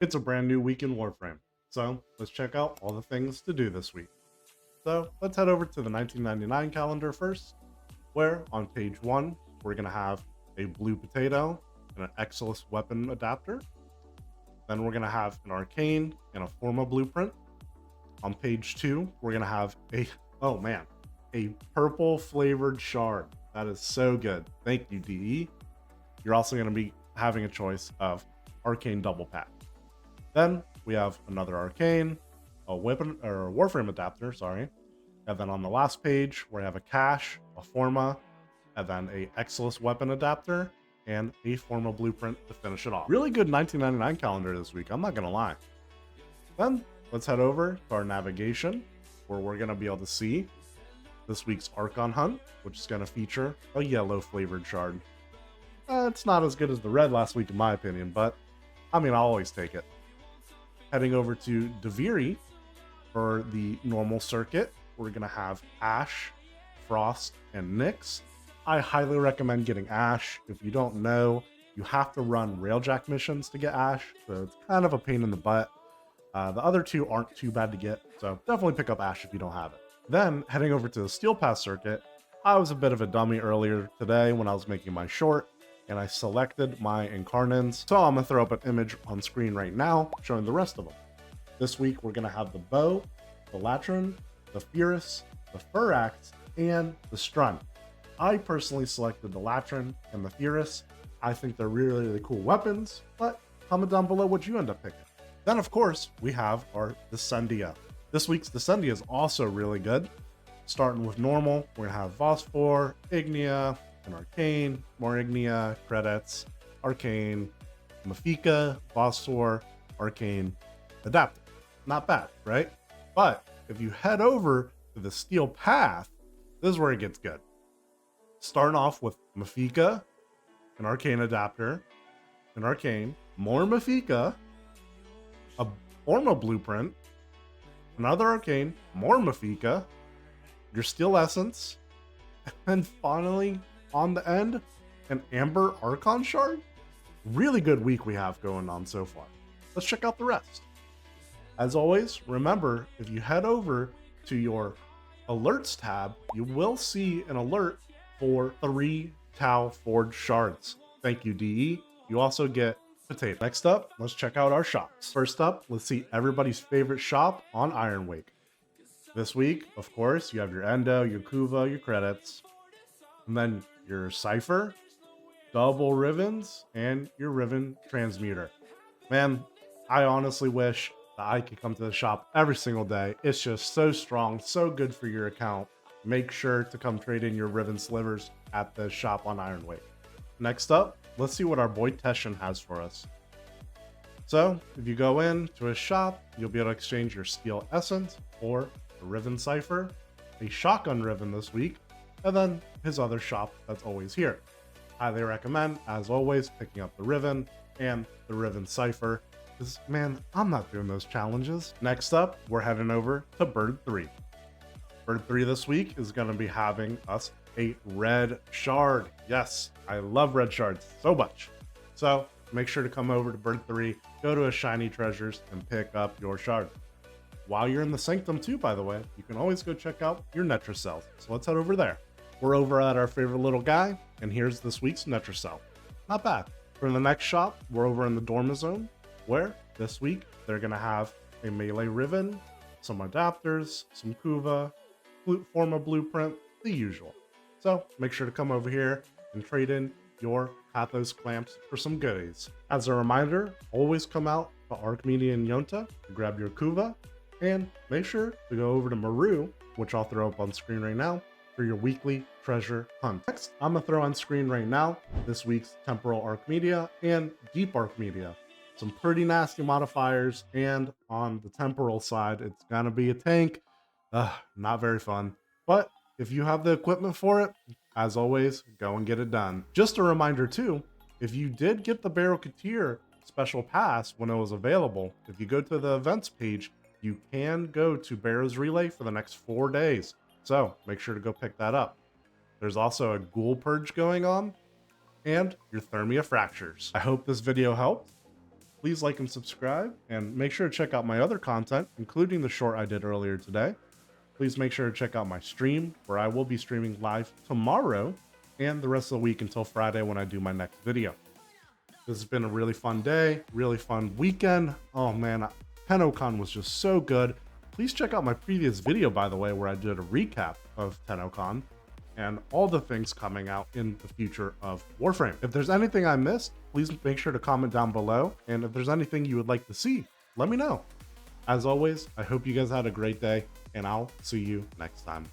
It's a brand new week in Warframe, so let's check out all the things to do this week. So let's head over to the 1999 calendar first, where on page 1, we're going to have a blue potato and an Exilus weapon adapter. Then we're going to have an arcane and a Forma blueprint. On page 2, we're going to have a purple flavored shard. That is so good. Thank you, DE. You're also going to be having a choice of arcane double pack. Then we have another arcane, a weapon or a Warframe adapter, sorry. And then on the last page, we have a cache, a Forma, and then a Exilus weapon adapter, and a Forma blueprint to finish it off. Really good 1999 calendar this week, I'm not gonna lie. Then let's head over to our navigation, where we're gonna be able to see this week's Archon Hunt, which is gonna feature a yellow flavored shard. It's not as good as the red last week in my opinion, but I mean, I'll always take it. Heading over to Deviri for the normal circuit, we're going to have Ash, Frost, and Nyx. I highly recommend getting Ash. If you don't know, you have to run Railjack missions to get Ash, so it's kind of a pain in the butt. The other two aren't too bad to get, so definitely pick up Ash if you don't have it. Then, heading over to the Steel Pass circuit, I was a bit of a dummy earlier today when I was making my short, and I selected my Incarnins. So I'm gonna throw up an image on screen right now showing the rest of them. This week, we're gonna have the Bow, the Latron, the Furus, the Furax, and the Strun. I personally selected the Latron and the Furus. I think they're really, really cool weapons, but comment down below what you end up picking. Then, of course, we have our Descendia. This week's Descendia is also really good. Starting with normal, we're gonna have Phosphor, Ignia, an arcane, more Ignia, credits, arcane, Mafika, Phosphor, arcane, adapter. Not bad, right? But if you head over to the Steel Path, this is where it gets good. Starting off with Mafika, an arcane adapter, an arcane, more Mafika, a Forma blueprint, another arcane, more Mafika, your Steel Essence, and finally, on the end, an Amber Archon shard. Really good week we have going on so far. Let's check out the rest. As always, remember, if you head over to your alerts tab, you will see an alert for 3 Tau Forge shards. Thank you, DE. You also get potato. Next up, let's check out our shops. First up, let's see everybody's favorite shop on Ironwake. This week, of course, you have your Endo, your Kuva, your credits, and then your Cypher, double Rivens, and your Riven Transmuter. Man, I honestly wish that I could come to the shop every single day. It's just so strong, so good for your account. Make sure to come trade in your Riven Slivers at the shop on Ironwake. Next up, let's see what our boy Teshin has for us. So, if you go in to his shop, you'll be able to exchange your Steel Essence or a Riven Cypher, a Shotgun Riven this week, and then his other shop that's always here. Highly recommend, as always, picking up the Riven and the Riven Cypher, because, man, I'm not doing those challenges. Next up, we're heading over to Bird 3. Bird 3 this week is going to be having us a red shard. Yes, I love red shards so much. So make sure to come over to Bird 3, go to a Shiny Treasures, and pick up your shard. While you're in the Sanctum too, by the way, you can always go check out your Netracell. So let's head over there. We're over at our favorite little guy, and here's this week's Netracell. Not bad. For the next shop, we're over in the Dormizone, where this week they're going to have a Melee Riven, some adapters, some Kuva, Forma blueprint, the usual. So make sure to come over here and trade in your Pathos clamps for some goodies. As a reminder, always come out to Archmedia and Yonta to grab your Kuva, and make sure to go over to Maru, which I'll throw up on screen right now, for your weekly treasure hunt. Next, I'm gonna throw on screen right now this week's Temporal Archmedia and Deep Archmedia. Some pretty nasty modifiers, and on the temporal side, it's gonna be a tank. Not very fun. But if you have the equipment for it, as always, go and get it done. Just a reminder too, if you did get the Barrow Katir special pass when it was available, if you go to the events page, you can go to Barrow's Relay for the next 4 days. So make sure to go pick that up. There's also a Ghoul Purge going on, and your Thermia Fractures. I hope this video helped. please like and subscribe, and make sure to check out my other content, including the short I did earlier today. Please make sure to check out my stream, where I will be streaming live tomorrow and the rest of the week until Friday when I do my next video. This has been a really fun day, really fun weekend. Oh man, TennoCon was just so good. Please check out my previous video, by the way, where I did a recap of TennoCon and all the things coming out in the future of Warframe. If there's anything I missed, please make sure to comment down below. And if there's anything you would like to see, let me know. As always, I hope you guys had a great day, and I'll see you next time.